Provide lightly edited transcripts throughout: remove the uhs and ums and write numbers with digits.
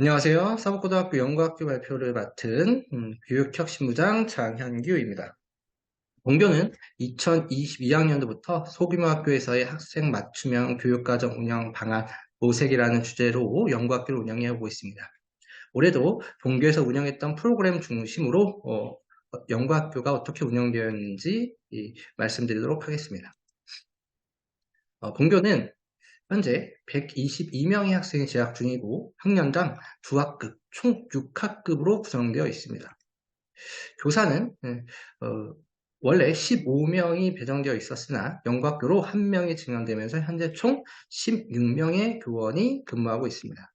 안녕하세요. 사법고등학교 연구학교 발표를 맡은 교육혁신부장 장현규입니다. 본교는 2022학년도부터 소규모 학교에서의 학생 맞춤형 교육과정 운영 방안 모색이라는 주제로 연구학교를 운영해오고 있습니다. 올해도 본교에서 운영했던 프로그램 중심으로 연구학교가 어떻게 운영되었는지 말씀드리도록 하겠습니다. 본교는 현재 122명의 학생이 재학 중이고 학년당 2학급, 총 6학급으로 구성되어 있습니다. 교사는 원래 15명이 배정되어 있었으나 연구학교로 1명이 증강되면서 현재 총 16명의 교원이 근무하고 있습니다.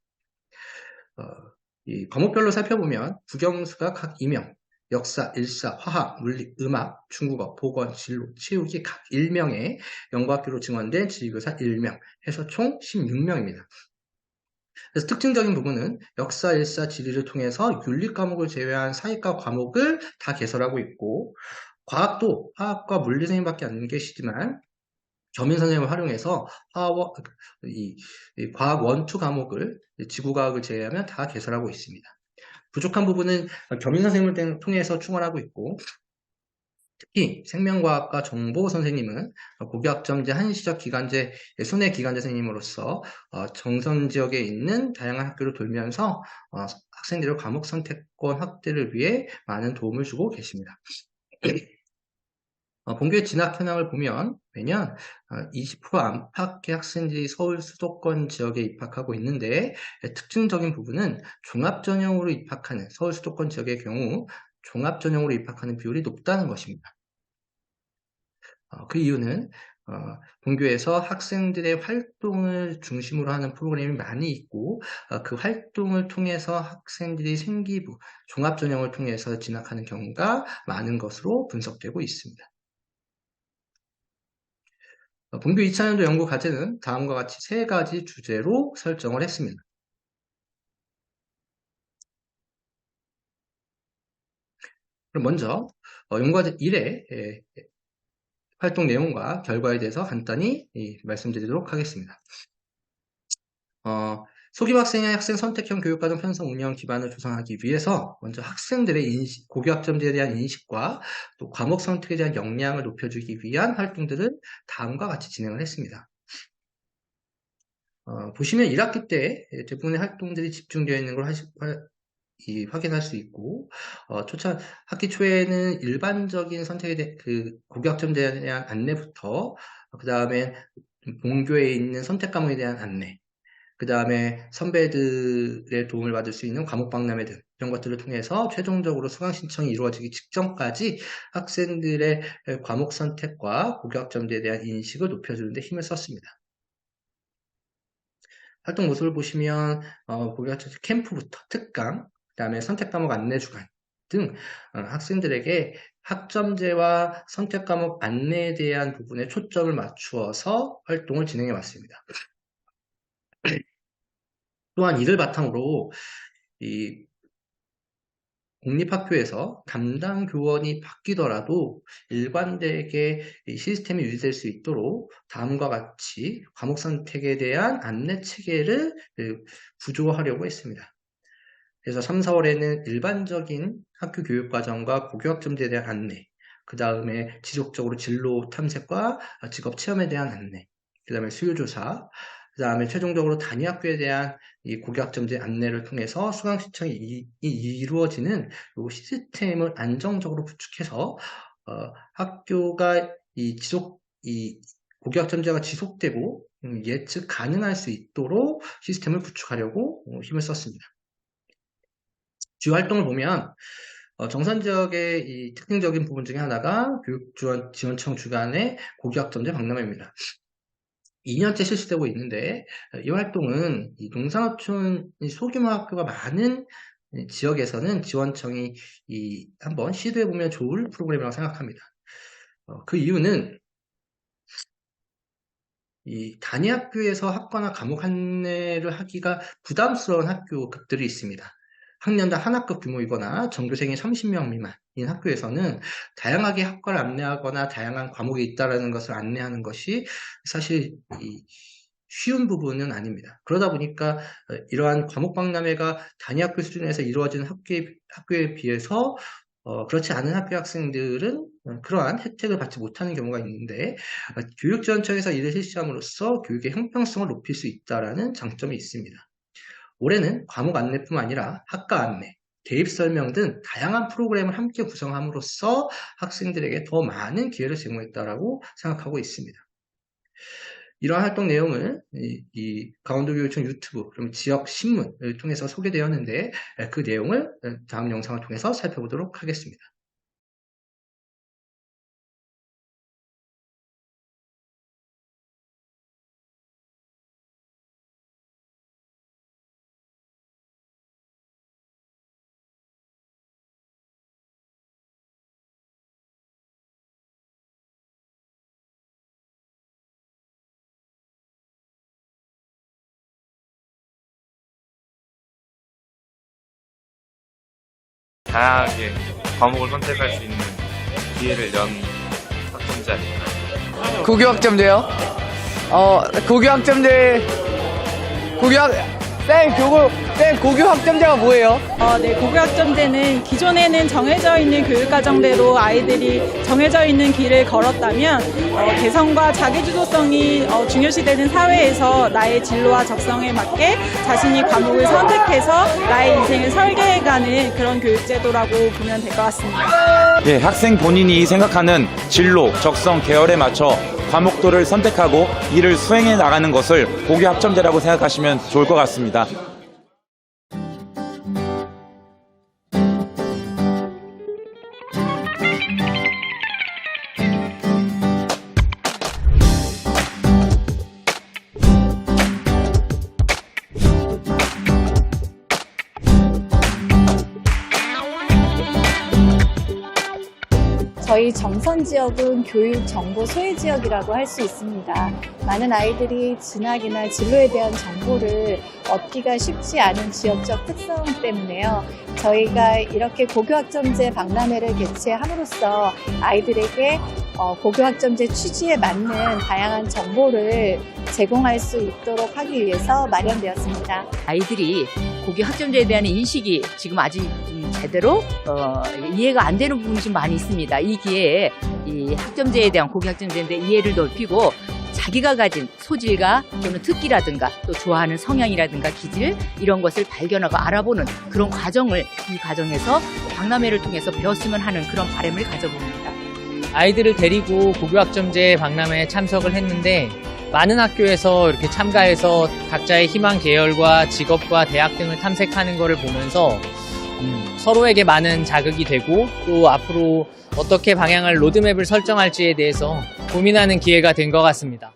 이 과목별로 살펴보면 국영수가 각 2명, 역사, 일사, 화학, 물리, 음악, 중국어, 보건, 진로, 체육이 각 1명의 연구학교로 증원된 지휘교사 1명, 해서 총 16명입니다. 그래서 특징적인 부분은 역사, 일사, 지리를 통해서 윤리 과목을 제외한 사이과 과목을 다 개설하고 있고, 과학도 화학과 물리 선생님밖에 안 계시지만 겸임 선생님을 활용해서 이 과학 원투 과목을 지구과학을 제외하면 다 개설하고 있습니다. 부족한 부분은 겸임 선생님을 통해서 충원하고 있고, 특히 생명과학과 정보 선생님은 고교학점제 한시적 기간제 손해 기간제 선생님으로서 정선 지역에 있는 다양한 학교를 돌면서 학생들의 과목 선택권 확대를 위해 많은 도움을 주고 계십니다. 본교의 진학 현황을 보면 매년 20% 안팎의 학생들이 서울 수도권 지역에 입학하고 있는데, 특징적인 부분은 종합전형으로 입학하는 서울 수도권 지역의 경우 종합전형으로 입학하는 비율이 높다는 것입니다. 그 이유는 본교에서 학생들의 활동을 중심으로 하는 프로그램이 많이 있고, 그 활동을 통해서 학생들이 생기부, 종합전형을 통해서 진학하는 경우가 많은 것으로 분석되고 있습니다. 본교 2차년도 연구 과제는 다음과 같이 3가지 주제로 설정을 했습니다. 그럼 먼저 연구과제 1의 활동 내용과 결과에 대해서 간단히 말씀드리도록 하겠습니다. 소규모 학생의 학생 선택형 교육과정 편성 운영 기반을 조성하기 위해서 먼저 학생들의 고교학점제에 대한 인식과 또 과목 선택에 대한 역량을 높여주기 위한 활동들을 다음과 같이 진행을 했습니다. 보시면 1학기 때 대부분의 활동들이 집중되어 있는 걸 확인할 수 있고, 학기 초에는 일반적인 선택에 대한 고교학점제에 대한 안내부터, 그 다음에 본교에 있는 선택 과목에 대한 안내, 그 다음에 선배들의 도움을 받을 수 있는 과목 박람회 등 이런 것들을 통해서 최종적으로 수강 신청이 이루어지기 직전까지 학생들의 과목 선택과 고교학점제에 대한 인식을 높여주는 데 힘을 썼습니다. 활동 모습을 보시면 고교학점제 캠프부터 특강, 그 다음에 선택 과목 안내 주간 등 학생들에게 학점제와 선택 과목 안내에 대한 부분에 초점을 맞추어서 활동을 진행해 왔습니다. 또한 이를 바탕으로 이 공립학교에서 담당 교원이 바뀌더라도 일관되게 이 시스템이 유지될 수 있도록 다음과 같이 과목 선택에 대한 안내 체계를 구조하려고 했습니다. 그래서 3, 4월에는 일반적인 학교 교육 과정과 고교학점제에 대한 안내, 그 다음에 지속적으로 진로 탐색과 직업 체험에 대한 안내, 그 다음에 수요조사, 그 다음에 최종적으로 단위학교에 대한 이 고교학점제 안내를 통해서 수강 신청이 이루어지는 이 시스템을 안정적으로 구축해서 학교가 이 고교학점제가 지속되고 예측 가능할 수 있도록 시스템을 구축하려고 힘을 썼습니다. 주요 활동을 보면 정선 지역의 이 특징적인 부분 중에 하나가 교육지원청 주관의 고교학점제 박람회입니다. 2년째 실시되고 있는데 이 활동은 이 농산어촌 소규모 학교가 많은 지역에서는 지원청이 한번 시도해보면 좋을 프로그램이라고 생각합니다. 그 이유는 이 단위 학교에서 학과나 과목 안내를 하기가 부담스러운 학교급들이 있습니다. 학년당 한 학급 규모이거나 전교생이 30명 미만인 학교에서는 다양하게 학과를 안내하거나 다양한 과목이 있다는 것을 안내하는 것이 사실 쉬운 부분은 아닙니다. 그러다 보니까 이러한 과목 박람회가 단위학교 수준에서 이루어지는 학교에 비해서 그렇지 않은 학교 학생들은 그러한 혜택을 받지 못하는 경우가 있는데 교육지원청에서 이를 실시함으로써 교육의 형평성을 높일 수 있다는 장점이 있습니다. 올해는 과목 안내뿐 아니라 학과 안내, 대입 설명 등 다양한 프로그램을 함께 구성함으로써 학생들에게 더 많은 기회를 제공했다라고 생각하고 있습니다. 이러한 활동 내용을 강원도교육청 유튜브, 그럼 지역 신문을 통해서 소개되었는데 그 내용을 다음 영상을 통해서 살펴보도록 하겠습니다. 다양하게 과목을 선택할 수 있는 기회를 연 학점제 아닐까. 고교학점제요? 고교학점제가 뭐예요? 네, 고교학점제는 기존에는 정해져 있는 교육과정대로 아이들이 정해져 있는 길을 걸었다면 개성과 자기주도성이 중요시되는 사회에서 나의 진로와 적성에 맞게 자신이 과목을 선택해서 나의 인생을 설계해가는 그런 교육제도라고 보면 될 것 같습니다. 예, 학생 본인이 생각하는 진로, 적성, 계열에 맞춰 과목도를 선택하고 이를 수행해 나가는 것을 고교학점제라고 생각하시면 좋을 것 같습니다. 저희 정선 지역은 교육 정보 소외 지역이라고 할 수 있습니다. 많은 아이들이 진학이나 진로에 대한 정보를 얻기가 쉽지 않은 지역적 특성 때문에요. 저희가 이렇게 고교학점제 박람회를 개최함으로써 아이들에게 고교학점제 취지에 맞는 다양한 정보를 제공할 수 있도록 하기 위해서 마련되었습니다. 아이들이 고교학점제에 대한 인식이 지금 아직 좀 제대로 이해가 안 되는 부분이 좀 많이 있습니다. 이 기회에 이 학점제에 대한 고교학점제에 대한 이해를 넓히고 자기가 가진 소질과 또는 특기라든가 또 좋아하는 성향이라든가 기질 이런 것을 발견하고 알아보는 그런 과정을 이 과정에서 박람회를 통해서 배웠으면 하는 그런 바람을 가져봅니다. 아이들을 데리고 고교학점제 박람회에 참석을 했는데 많은 학교에서 이렇게 참가해서 각자의 희망 계열과 직업과 대학 등을 탐색하는 것을 보면서 서로에게 많은 자극이 되고 또 앞으로 어떻게 방향을 로드맵을 설정할지에 대해서 고민하는 기회가 된 것 같습니다.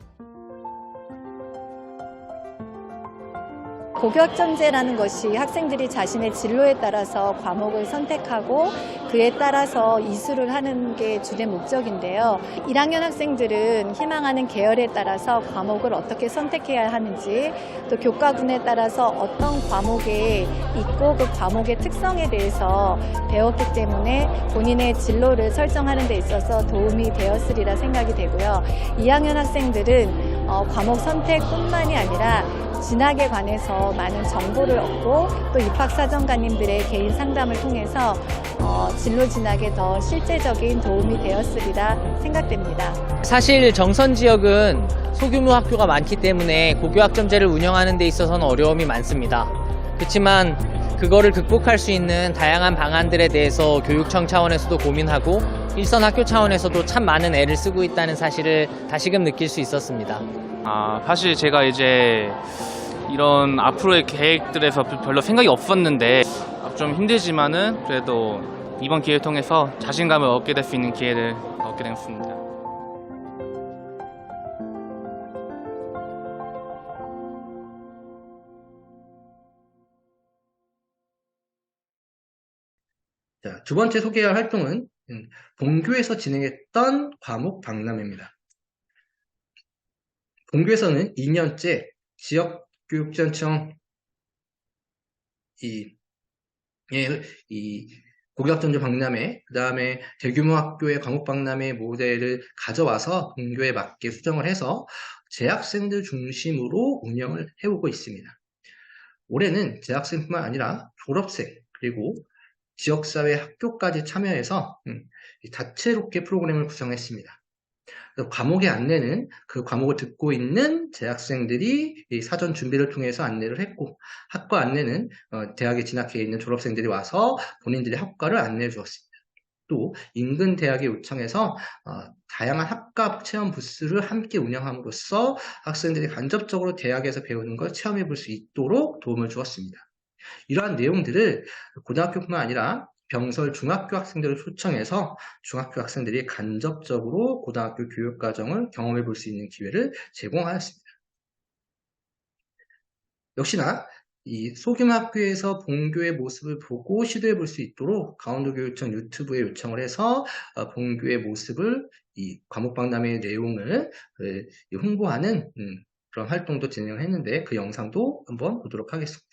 고교학점제라는 것이 학생들이 자신의 진로에 따라서 과목을 선택하고 그에 따라서 이수를 하는 게 주된 목적인데요. 1학년 학생들은 희망하는 계열에 따라서 과목을 어떻게 선택해야 하는지 또 교과군에 따라서 어떤 과목에 있고 그 과목의 특성에 대해서 배웠기 때문에 본인의 진로를 설정하는 데 있어서 도움이 되었으리라 생각이 되고요. 2학년 학생들은 과목 선택뿐만이 아니라 진학에 관해서 많은 정보를 얻고 또 입학사정관님들의 개인 상담을 통해서 진로 진학에 더 실제적인 도움이 되었으리라 생각됩니다. 사실 정선 지역은 소규모 학교가 많기 때문에 고교학점제를 운영하는 데 있어서는 어려움이 많습니다. 그렇지만 그거를 극복할 수 있는 다양한 방안들에 대해서 교육청 차원에서도 고민하고 일선 학교 차원에서도 참 많은 애를 쓰고 있다는 사실을 다시금 느낄 수 있었습니다. 사실 제가 이제 이런 앞으로의 계획들에서 별로 생각이 없었는데 좀 힘들지만은 그래도 이번 기회를 통해서 자신감을 얻게 될 수 있는 기회를 얻게 되었습니다. 자, 두 번째 소개할 활동은 본교에서 진행했던 과목 박람회입니다. 본교에서는 2년째 지역교육지원청 고교학점제 박람회, 그 다음에 대규모 학교의 과목 박람회 모델을 가져와서 본교에 맞게 수정을 해서 재학생들 중심으로 운영을 해오고 있습니다. 올해는 재학생뿐만 아니라 졸업생 그리고 지역사회 학교까지 참여해서 다채롭게 프로그램을 구성했습니다. 과목의 안내는 그 과목을 듣고 있는 재학생들이 이 사전 준비를 통해서 안내를 했고, 학과 안내는 대학에 진학해 있는 졸업생들이 와서 본인들의 학과를 안내해 주었습니다. 또 인근 대학에 요청해서 다양한 학과 체험 부스를 함께 운영함으로써 학생들이 간접적으로 대학에서 배우는 걸 체험해 볼 수 있도록 도움을 주었습니다. 이러한 내용들을 고등학교뿐만 아니라 병설 중학교 학생들을 초청해서 중학교 학생들이 간접적으로 고등학교 교육과정을 경험해 볼 수 있는 기회를 제공하였습니다. 역시나 이 소규모 학교에서 본교의 모습을 보고 시도해 볼 수 있도록 강원도교육청 유튜브에 요청을 해서 본교의 모습을 이 과목박람회의 내용을 홍보하는 그런 활동도 진행을 했는데 그 영상도 한번 보도록 하겠습니다.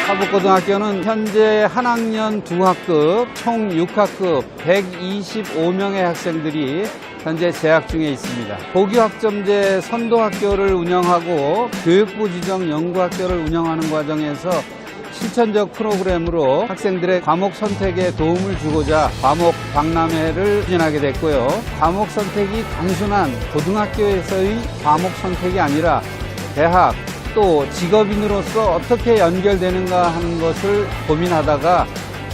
화북고등학교는 현재 한 학년 2학급, 총 6학급 125명의 학생들이 현재 재학 중에 있습니다. 고교학점제 선도학교를 운영하고 교육부 지정 연구학교를 운영하는 과정에서 실천적 프로그램으로 학생들의 과목 선택에 도움을 주고자 과목 박람회를 추진하게 됐고요. 과목 선택이 단순한 고등학교에서의 과목 선택이 아니라 대학, 또 직업인으로서 어떻게 연결되는가 하는 것을 고민하다가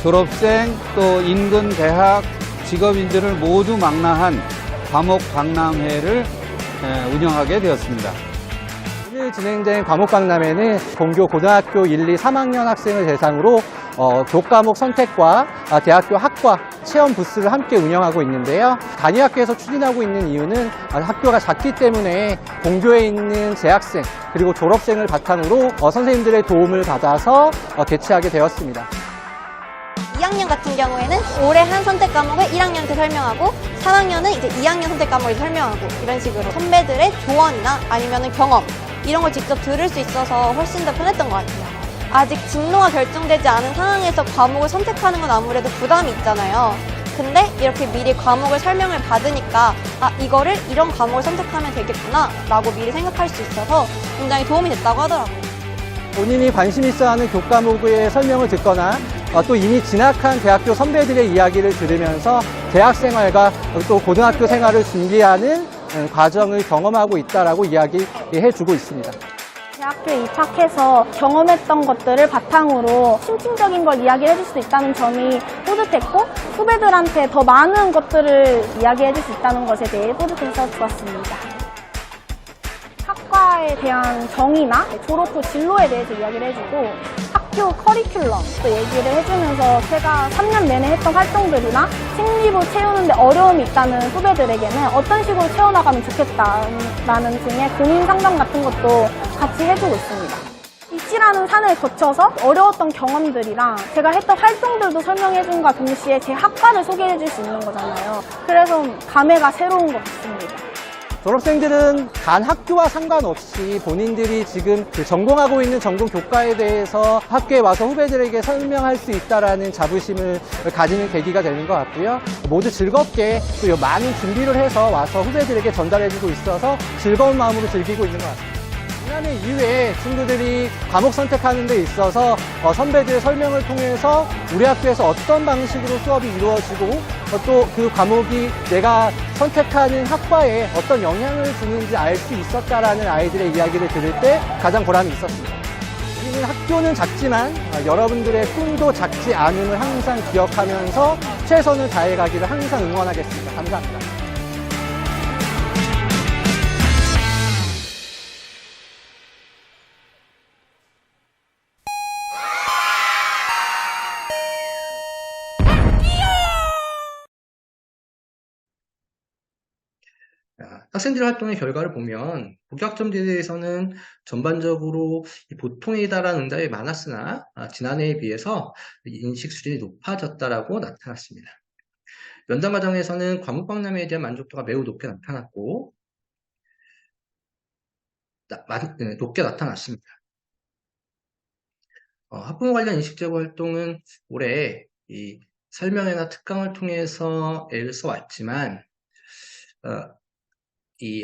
졸업생 또 인근 대학 직업인들을 모두 망라한 과목 박람회를 운영하게 되었습니다. 오늘 진행된 과목박람회는 본교 고등학교 1, 2, 3학년 학생을 대상으로 교과목 선택과 대학교 학과 체험 부스를 함께 운영하고 있는데요. 단위학교에서 추진하고 있는 이유는 학교가 작기 때문에 본교에 있는 재학생 그리고 졸업생을 바탕으로 선생님들의 도움을 받아서 개최하게 되었습니다. 2학년 같은 경우에는 올해 한 선택 과목을 1학년한테 설명하고 3학년은 이제 2학년 선택 과목을 설명하고 이런 식으로 선배들의 조언이나 아니면 경험 이런 걸 직접 들을 수 있어서 훨씬 더 편했던 것 같아요. 아직 진로가 결정되지 않은 상황에서 과목을 선택하는 건 아무래도 부담이 있잖아요. 근데 이렇게 미리 과목을 설명을 받으니까 이거를 이런 과목을 선택하면 되겠구나 라고 미리 생각할 수 있어서 굉장히 도움이 됐다고 하더라고요. 본인이 관심 있어 하는 교과목의 설명을 듣거나 또 이미 진학한 대학교 선배들의 이야기를 들으면서 대학 생활과 또 고등학교 생활을 준비하는 과정을 경험하고 있다라고 이야기해주고 있습니다. 대학교에 입학해서 경험했던 것들을 바탕으로 심층적인 걸 이야기해 줄 수 있다는 점이 뿌듯했고 후배들한테 더 많은 것들을 이야기해 줄 수 있다는 것에 대해 뿌듯해서 좋았습니다. 학과에 대한 정의나 졸업 후 진로에 대해서 이야기를 해주고 학교 커리큘럼 또 얘기를 해주면서 제가 3년 내내 했던 활동들이나 생리부 채우는데 어려움이 있다는 후배들에게는 어떤 식으로 채워나가면 좋겠다라는 등의 고민 상담 같은 것도 같이 해주고 있습니다. 입시라는 산을 거쳐서 어려웠던 경험들이랑 제가 했던 활동들도 설명해준과 동시에 제 학과를 소개해줄 수 있는 거잖아요. 그래서 감회가 새로운 것 같습니다. 졸업생들은 단 학교와 상관없이 본인들이 지금 전공하고 있는 전공 교과에 대해서 학교에 와서 후배들에게 설명할 수 있다는 자부심을 가지는 계기가 되는 것 같고요. 모두 즐겁게 또 많은 준비를 해서 와서 후배들에게 전달해주고 있어서 즐거운 마음으로 즐기고 있는 것 같습니다. 지난해 이후에 친구들이 과목 선택하는 데 있어서 선배들의 설명을 통해서 우리 학교에서 어떤 방식으로 수업이 이루어지고 또 그 과목이 내가 선택하는 학과에 어떤 영향을 주는지 알 수 있었다라는 아이들의 이야기를 들을 때 가장 보람이 있었습니다. 우리는 학교는 작지만 여러분들의 꿈도 작지 않음을 항상 기억하면서 최선을 다해가기를 항상 응원하겠습니다. 감사합니다. 학생들 활동의 결과를 보면 고교학점제에 대해서는 전반적으로 이 보통에 달하는 응답이 많았으나 지난해에 비해서 인식 수준이 높아졌다라고 나타났습니다. 연장 과정에서는 과목 박람회에 대한 만족도가 매우 높게 나타났고 높게 나타났습니다. 학부모 관련 인식 제고 활동은 올해 이 설명회나 특강을 통해서 애를 써왔지만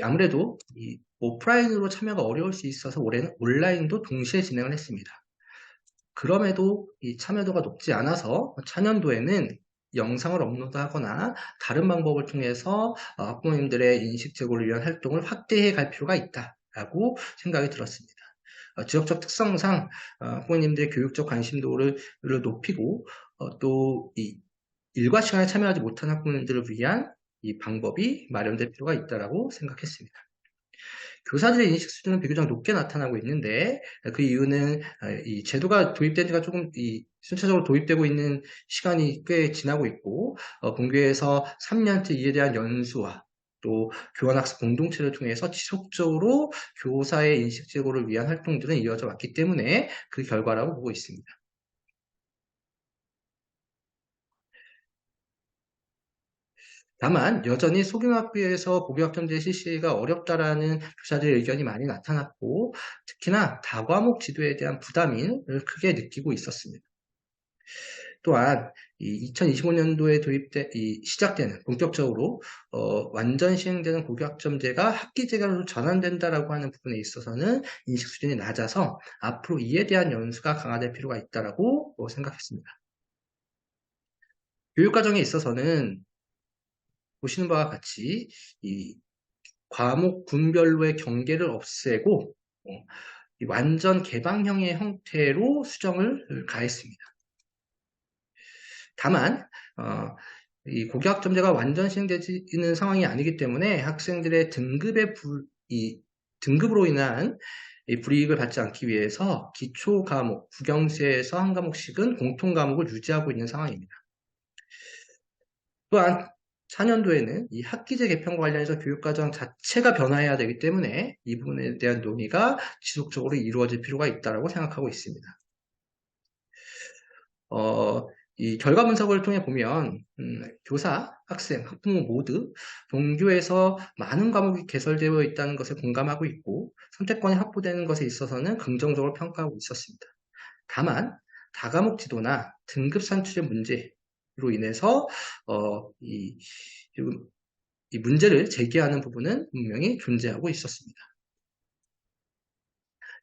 아무래도 이 오프라인으로 참여가 어려울 수 있어서 올해는 온라인도 동시에 진행을 했습니다. 그럼에도 이 참여도가 높지 않아서 차년도에는 영상을 업로드하거나 다른 방법을 통해서 학부모님들의 인식 제고를 위한 활동을 확대해 갈 필요가 있다라고 생각이 들었습니다. 지역적 특성상 학부모님들의 교육적 관심도를 높이고 또 이 일과 시간에 참여하지 못한 학부모님들을 위한 이 방법이 마련될 필요가 있다고 생각했습니다. 교사들의 인식 수준은 비교적 높게 나타나고 있는데 그 이유는 이 제도가 도입된 지가 조금 순차적으로 도입되고 있는 시간이 꽤 지나고 있고 본교에서 3년째 이에 대한 연수와 또 교환학습 공동체를 통해서 지속적으로 교사의 인식 제고를 위한 활동들은 이어져 왔기 때문에 그 결과라고 보고 있습니다. 다만 여전히 소규모학교에서 고교학점제 실시가 어렵다라는 교사들의 의견이 많이 나타났고 특히나 다과목 지도에 대한 부담을 크게 느끼고 있었습니다. 또한 2025년도에 시작되는 본격적으로 완전 시행되는 고교학점제가 학기제가로 전환된다라고 하는 부분에 있어서는 인식 수준이 낮아서 앞으로 이에 대한 연수가 강화될 필요가 있다라고 생각했습니다. 교육과정에 있어서는 보시는 바와 같이 이 과목 군별로의 경계를 없애고 완전 개방형의 형태로 수정을 가했습니다. 다만 이 고교학점제가 완전 시행되는 상황이 아니기 때문에 학생들의 등급으로 인한 이 불이익을 받지 않기 위해서 기초 과목, 국영수에서 한 과목씩은 공통 과목을 유지하고 있는 상황입니다. 또한 4년도에는 이 학기제 개편과 관련해서 교육과정 자체가 변화해야 되기 때문에 이 부분에 대한 논의가 지속적으로 이루어질 필요가 있다고 생각하고 있습니다. 이 결과 분석을 통해 보면 교사, 학생, 학부모 모두 본교에서 많은 과목이 개설되어 있다는 것에 공감하고 있고 선택권이 확보되는 것에 있어서는 긍정적으로 평가하고 있었습니다. 다만 다과목 지도나 등급 산출의 문제로 인해서 이 문제를 제기하는 부분은 분명히 존재하고 있었습니다.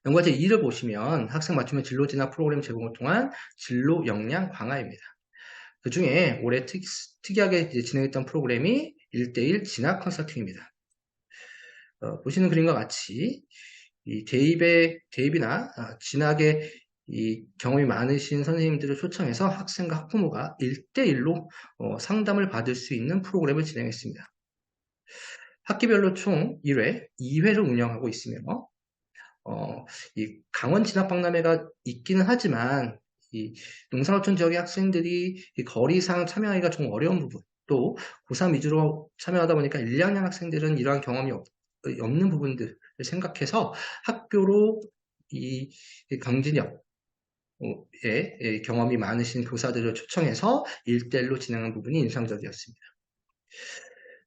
연구과제 2를 보시면 학생 맞춤형 진로 진학 프로그램 제공을 통한 진로 역량 강화입니다. 그 중에 올해 특이하게 진행했던 프로그램이 1:1 진학 컨설팅입니다. 보시는 그림과 같이 이 대입이나 진학에 이 경험이 많으신 선생님들을 초청해서 학생과 학부모가 1:1로 상담을 받을 수 있는 프로그램을 진행했습니다. 학기별로 총 1회, 2회를 운영하고 있으며 이 강원 진학박람회가 있기는 하지만 이 농산어촌 지역의 학생들이 이 거리상 참여하기가 좀 어려운 부분, 또 고3 위주로 참여하다 보니까 1, 2학년 학생들은 이러한 경험이 없는 부분들을 생각해서 학교로 이 강진역의 경험이 많으신 교사들을 초청해서 1:1로 진행한 부분이 인상적이었습니다.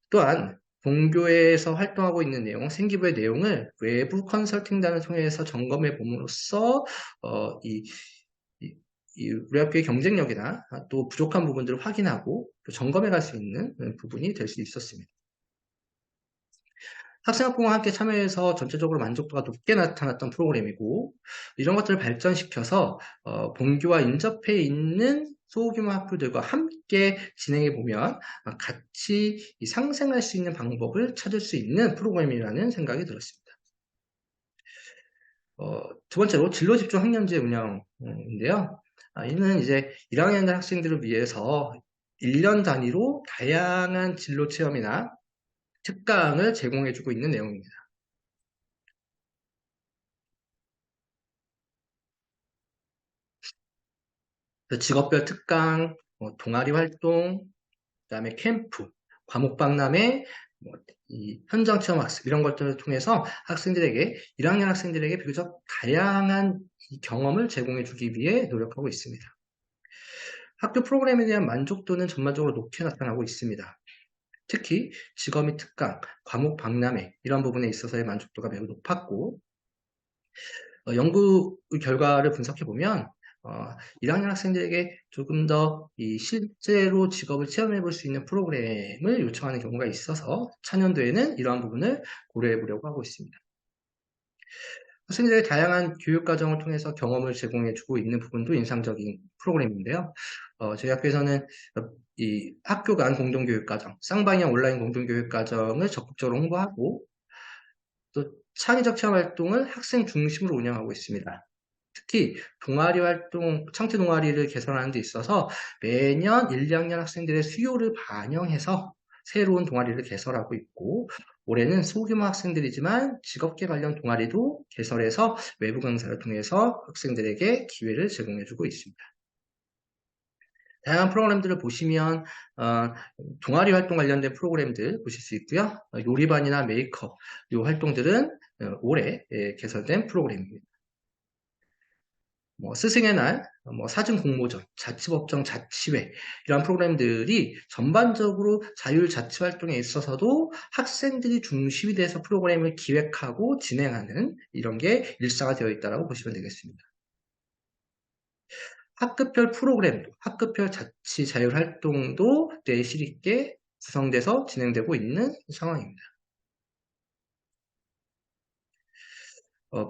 또한 본교에서 활동하고 있는 내용, 생기부의 내용을 외부 컨설팅단을 통해서 점검해 봄으로써 우리 학교의 경쟁력이나 또 부족한 부분들을 확인하고 또 점검해 갈 수 있는 부분이 될 수 있었습니다. 학생학부모와 함께 참여해서 전체적으로 만족도가 높게 나타났던 프로그램이고 이런 것들을 발전시켜서 본교와 인접해 있는 소규모 학교들과 함께 진행해 보면 같이 상생할 수 있는 방법을 찾을 수 있는 프로그램이라는 생각이 들었습니다. 두 번째로 진로 집중 학년제 운영인데요. 이는 이제 1학년 학생들을 위해서 1년 단위로 다양한 진로 체험이나 특강을 제공해주고 있는 내용입니다. 직업별 특강, 동아리 활동, 그다음에 캠프, 과목 박람회, 이 현장 체험 학습 이런 것들을 통해서 1학년 학생들에게 비교적 다양한 이 경험을 제공해 주기 위해 노력하고 있습니다. 학교 프로그램에 대한 만족도는 전반적으로 높게 나타나고 있습니다. 특히 직업 및 특강, 과목 박람회 이런 부분에 있어서의 만족도가 매우 높았고, 연구 결과를 분석해 보면 1학년 학생들에게 조금 더 이 실제로 직업을 체험해 볼 수 있는 프로그램을 요청하는 경우가 있어서 차년도에는 이러한 부분을 고려해 보려고 하고 있습니다. 학생들에게 다양한 교육 과정을 통해서 경험을 제공해 주고 있는 부분도 인상적인 프로그램인데요. 저희 학교에서는 이 학교 간 공동교육 과정, 쌍방향 온라인 공동교육 과정을 적극적으로 홍보하고 또 창의적 체험 활동을 학생 중심으로 운영하고 있습니다. 특히 동아리 활동, 창체 동아리를 개설하는 데 있어서 매년 1, 2학년 학생들의 수요를 반영해서 새로운 동아리를 개설하고 있고, 올해는 소규모 학생들이지만 직업계 관련 동아리도 개설해서 외부 강사를 통해서 학생들에게 기회를 제공해주고 있습니다. 다양한 프로그램들을 보시면 동아리 활동 관련된 프로그램들 보실 수 있고요. 요리반이나 메이크업 이 활동들은 올해 개설된 프로그램입니다. 스승의 날, 사진 공모전, 자치법정 자치회 이러한 프로그램들이 전반적으로 자율자치 활동에 있어서도 학생들이 중심이 돼서 프로그램을 기획하고 진행하는 이런 게 일상화되어 있다고 보시면 되겠습니다. 학급별 프로그램도, 학급별 자치 자율 활동도 내실 있게 구성돼서 진행되고 있는 상황입니다.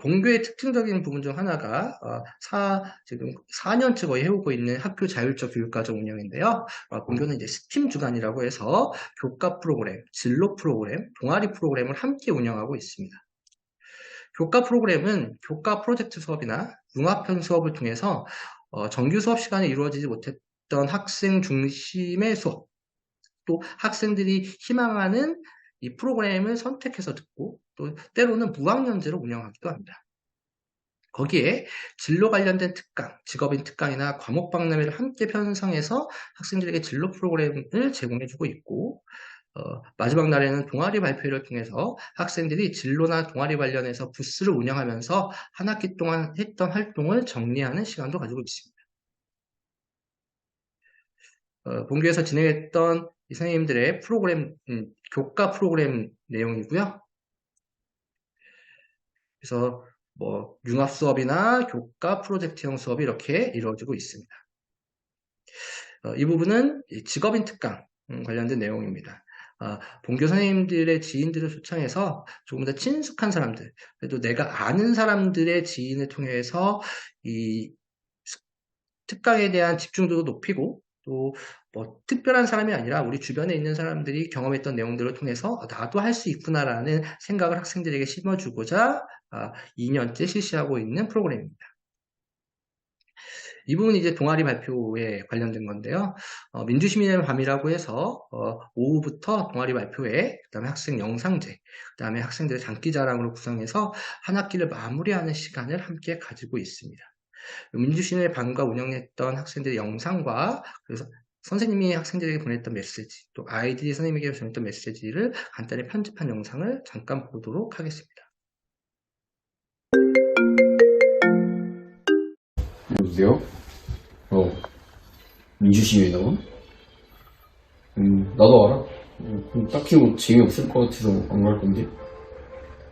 본교의 특징적인 부분 중 하나가 지금 4년째 거의 해오고 있는 학교 자율적 교육과정 운영인데요. 본교는 이제 스팀 주간이라고 해서 교과 프로그램, 진로 프로그램, 동아리 프로그램을 함께 운영하고 있습니다. 교과 프로그램은 교과 프로젝트 수업이나 융합형 수업을 통해서 정규 수업 시간에 이루어지지 못했던 학생 중심의 수업, 또 학생들이 희망하는 이 프로그램을 선택해서 듣고 또 때로는 무학년제로 운영하기도 합니다. 거기에 진로 관련된 특강, 직업인 특강이나 과목 박람회를 함께 편성해서 학생들에게 진로 프로그램을 제공해주고 있고, 마지막 날에는 동아리 발표회를 통해서 학생들이 진로나 동아리 관련해서 부스를 운영하면서 한 학기 동안 했던 활동을 정리하는 시간도 가지고 있습니다. 본교에서 진행했던 이 선생님들의 프로그램, 교과 프로그램 내용이고요. 그래서 융합 수업이나 교과 프로젝트형 수업이 이렇게 이루어지고 있습니다. 이 부분은 직업인 특강 관련된 내용입니다. 본교 선생님들의 지인들을 초청해서 조금 더 친숙한 사람들, 그래도 내가 아는 사람들의 지인을 통해서 이 특강에 대한 집중도도 높이고 또 특별한 사람이 아니라 우리 주변에 있는 사람들이 경험했던 내용들을 통해서 나도 할 수 있구나라는 생각을 학생들에게 심어주고자 2년째 실시하고 있는 프로그램입니다. 이 부분이 이제 동아리 발표에 관련된 건데요. 민주시민의 밤이라고 해서 오후부터 동아리 발표회, 그 다음에 학생 영상제, 그 다음에 학생들의 장기자랑으로 구성해서 한 학기를 마무리하는 시간을 함께 가지고 있습니다. 민주시민의 밤과 운영했던 학생들의 영상과 그래서 선생님이 학생들에게 보냈던 메시지, 또 아이들이 선생님에게 보냈던 메시지를 간단히 편집한 영상을 잠깐 보도록 하겠습니다. 여보세요? 민주시민이라고? 나도 알아. 딱히 재미없을 것 같아서 안 갈 건데.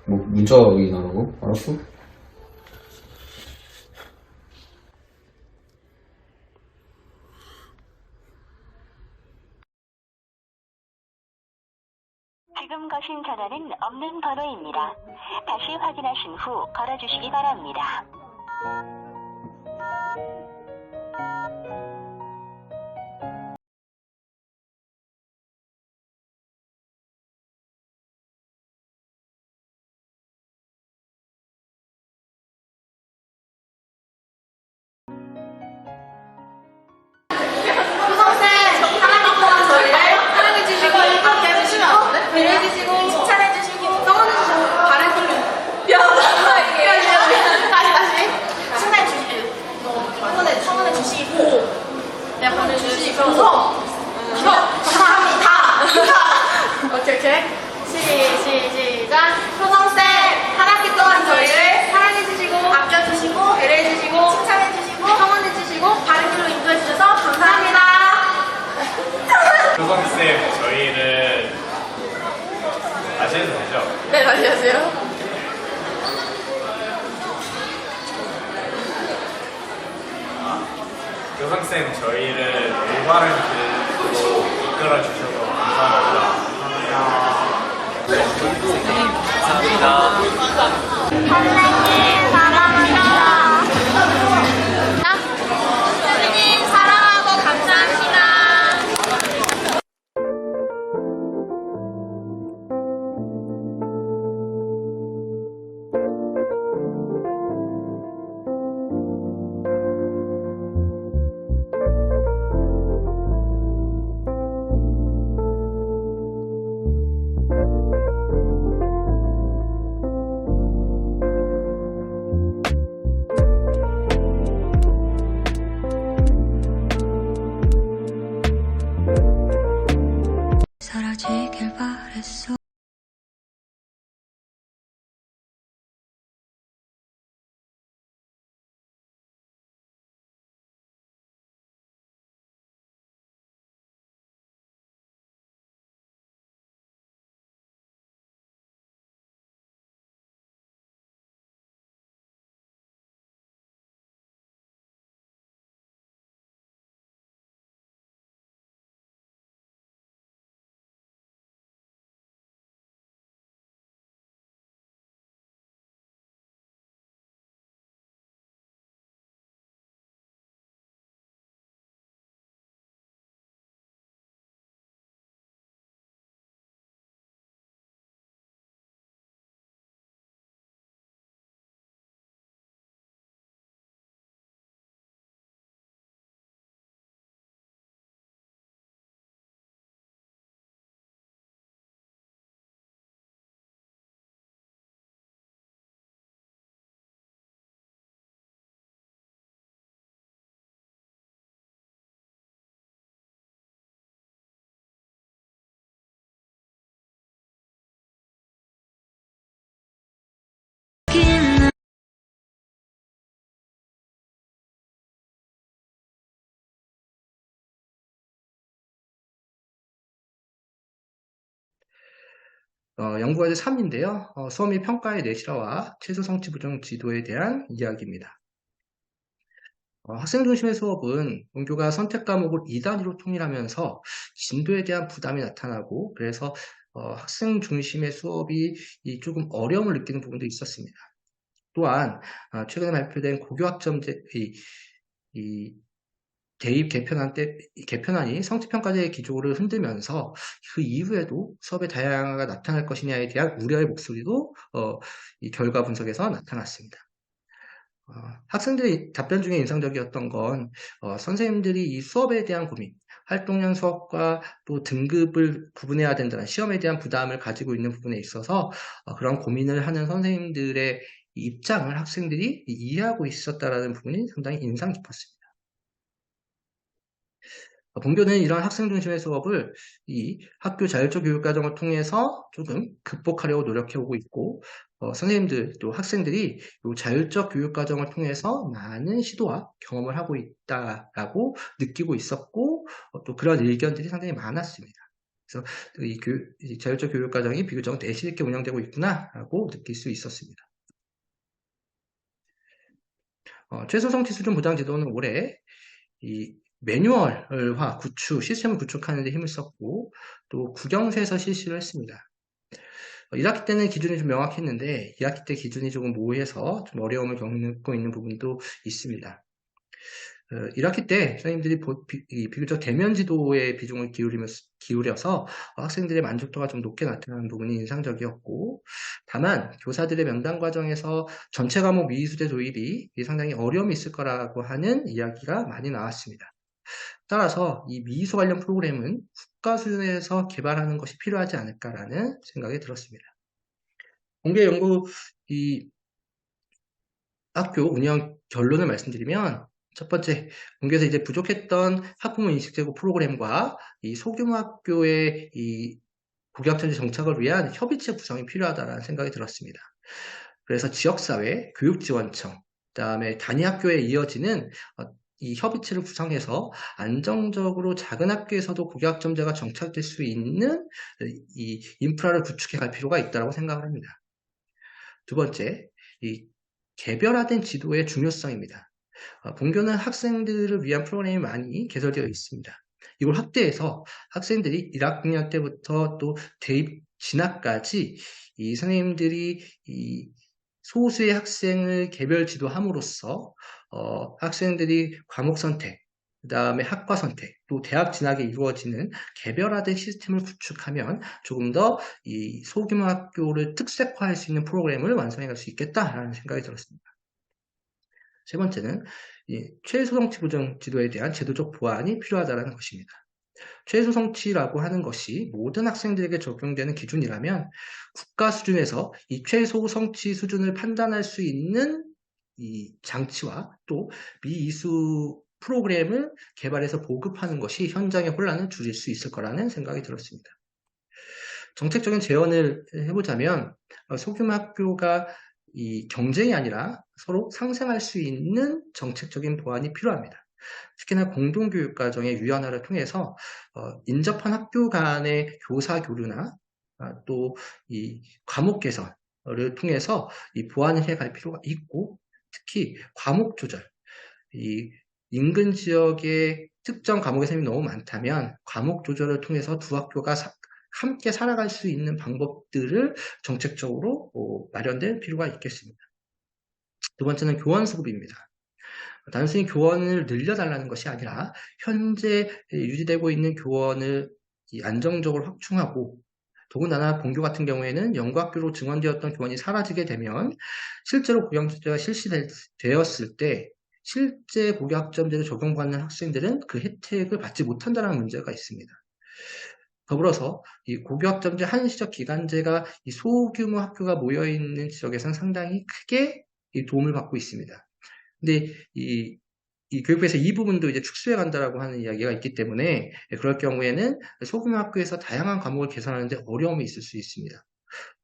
문자 확인하라고? 알았어? 지금 거신 전화는 없는 번호입니다. 다시 확인하신 후 걸어주시기 바랍니다. 칭찬해주시고 성원해주시고 바른 소리 다시 교성쌤, 저희를 아시는 되죠? 네, 많이 하세요. 교성쌤, 저희를 올바른 길로 이끌어 주셔서 감사합니다. 선생님 사랑합니다. 선생님 사랑하고 감사합니다. 사라지길 바랬어. 연구과제 3인데요. 수업 및 평가의 내실화와 최소 성취 부정 지도에 대한 이야기입니다. 학생 중심의 수업은 본교가 선택 과목을 2단위로 통일하면서 진도에 대한 부담이 나타나고 그래서 학생 중심의 수업이 조금 어려움을 느끼는 부분도 있었습니다. 또한 최근에 발표된 고교학점제 대입 개편안이 성취평가제의 기조를 흔들면서 그 이후에도 수업의 다양화가 나타날 것이냐에 대한 우려의 목소리도 이 결과 분석에서 나타났습니다. 학생들의 답변 중에 인상적이었던 건 선생님들이 이 수업에 대한 고민, 활동형 수업과 또 등급을 구분해야 된다는 시험에 대한 부담을 가지고 있는 부분에 있어서 그런 고민을 하는 선생님들의 입장을 학생들이 이해하고 있었다라는 부분이 상당히 인상 깊었습니다. 본교는 이러한 학생 중심의 수업을 이 학교 자율적 교육 과정을 통해서 조금 극복하려고 노력해오고 있고 선생님들 또 학생들이 이 자율적 교육 과정을 통해서 많은 시도와 경험을 하고 있다라고 느끼고 있었고 또 그런 의견들이 상당히 많았습니다. 그래서 이 자율적 교육 과정이 비교적 내실 있게 운영되고 있구나라고 느낄 수 있었습니다. 최소 성취 수준 보장 제도는 올해 이 매뉴얼화 구축, 시스템을 구축하는 데 힘을 썼고 또 국영수에서 실시를 했습니다. 1학기 때는 기준이 좀 명확했는데 2학기 때 기준이 조금 모호해서 좀 어려움을 겪고 있는 부분도 있습니다. 1학기 때 선생님들이 비교적 대면 지도에 비중을 기울여서 학생들의 만족도가 좀 높게 나타나는 부분이 인상적이었고 다만 교사들의 면담 과정에서 전체 과목 미수제 도입이 상당히 어려움이 있을 거라고 하는 이야기가 많이 나왔습니다. 따라서 이 미수 관련 프로그램은 국가 수준에서 개발하는 것이 필요하지 않을까라는 생각이 들었습니다. 공개 연구 학교 운영 결론을 말씀드리면 첫 번째, 본교에서 이제 부족했던 학부모 인식 제고 프로그램과 이 소규모 학교의 이 고교학점제 정착을 위한 협의체 구성이 필요하다는 생각이 들었습니다. 그래서 지역사회, 교육지원청, 그다음에 단위학교에 이어지는 이 협의체를 구성해서 안정적으로 작은 학교에서도 고교학점제가 정착될 수 있는 이 인프라를 구축해 갈 필요가 있다고 생각을 합니다. 두 번째, 이 개별화된 지도의 중요성입니다. 본교는 학생들을 위한 프로그램이 많이 개설되어 있습니다. 이걸 확대해서 학생들이 1학년 때부터 또 대입 진학까지 이 선생님들이 이 소수의 학생을 개별 지도함으로써 학생들이 과목 선택, 그 다음에 학과 선택, 또 대학 진학에 이루어지는 개별화된 시스템을 구축하면 조금 더 이 소규모 학교를 특색화할 수 있는 프로그램을 완성해 갈 수 있겠다라는 생각이 들었습니다. 세 번째는 이 최소 성취 보정 지도에 대한 제도적 보완이 필요하다는 것입니다. 최소 성취라고 하는 것이 모든 학생들에게 적용되는 기준이라면 국가 수준에서 이 최소 성취 수준을 판단할 수 있는 이 장치와 또 미이수 프로그램을 개발해서 보급하는 것이 현장의 혼란을 줄일 수 있을 거라는 생각이 들었습니다. 정책적인 제언을 해보자면 소규모 학교가 이 경쟁이 아니라 서로 상생할 수 있는 정책적인 보완이 필요합니다. 특히나 공동교육과정의 유연화를 통해서 인접한 학교 간의 교사 교류나 또 이 과목 개선을 통해서 이 보완을 해갈 필요가 있고, 특히 과목 조절, 이 인근 지역에 특정 과목의 선생님이 너무 많다면 과목 조절을 통해서 두 학교가 함께 살아갈 수 있는 방법들을 정책적으로 마련될 필요가 있겠습니다. 두 번째는 교원 수급입니다. 단순히 교원을 늘려달라는 것이 아니라 현재 유지되고 있는 교원을 안정적으로 확충하고, 더군다나 본교 같은 경우에는 연구학교로 증원되었던 교원이 사라지게 되면 실제로 고교학점제가 실시되었을 때 실제 고교학점제를 적용받는 학생들은 그 혜택을 받지 못한다는 문제가 있습니다. 더불어서 이 고교학점제 한시적 기간제가 이 소규모 학교가 모여있는 지역에서는 상당히 크게 도움을 받고 있습니다. 근데 이 교육부에서 이 부분도 이제 축소해 간다라고 하는 이야기가 있기 때문에 그럴 경우에는 소규모 학교에서 다양한 과목을 개선하는 데 어려움이 있을 수 있습니다.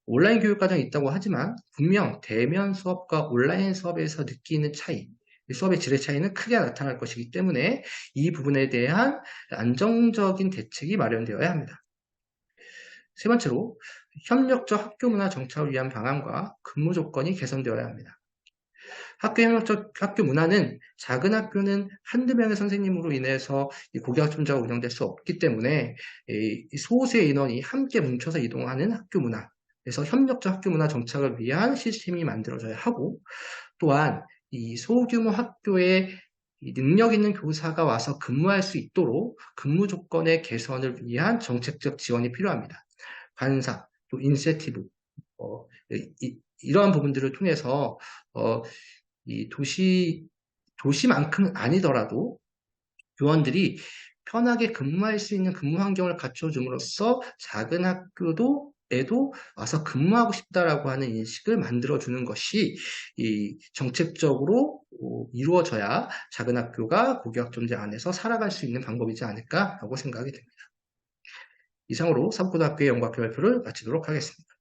온라인 교육 과정이 있다고 하지만 분명 대면 수업과 온라인 수업에서 느끼는 차이, 수업의 질의 차이는 크게 나타날 것이기 때문에 이 부분에 대한 안정적인 대책이 마련되어야 합니다. 세 번째로 협력적 학교 문화 정착을 위한 방안과 근무 조건이 개선되어야 합니다. 협력적 학교 문화는 작은 학교는 한두 명의 선생님으로 인해서 고교학점제가 운영될 수 없기 때문에 소수의 인원이 함께 뭉쳐서 이동하는 학교 문화, 그래서 협력적 학교 문화 정착을 위한 시스템이 만들어져야 하고, 또한 이 소규모 학교에 능력 있는 교사가 와서 근무할 수 있도록 근무 조건의 개선을 위한 정책적 지원이 필요합니다. 관사, 또 인센티브, 이러한 부분들을 통해서 이 도시만큼은 아니더라도 교원들이 편하게 근무할 수 있는 근무 환경을 갖춰줌으로써 작은 학교에도 와서 근무하고 싶다라고 하는 인식을 만들어주는 것이 이 정책적으로 이루어져야 작은 학교가 고교학점제 안에서 살아갈 수 있는 방법이지 않을까라고 생각이 됩니다. 이상으로 사법고등학교의 연구학교 발표를 마치도록 하겠습니다.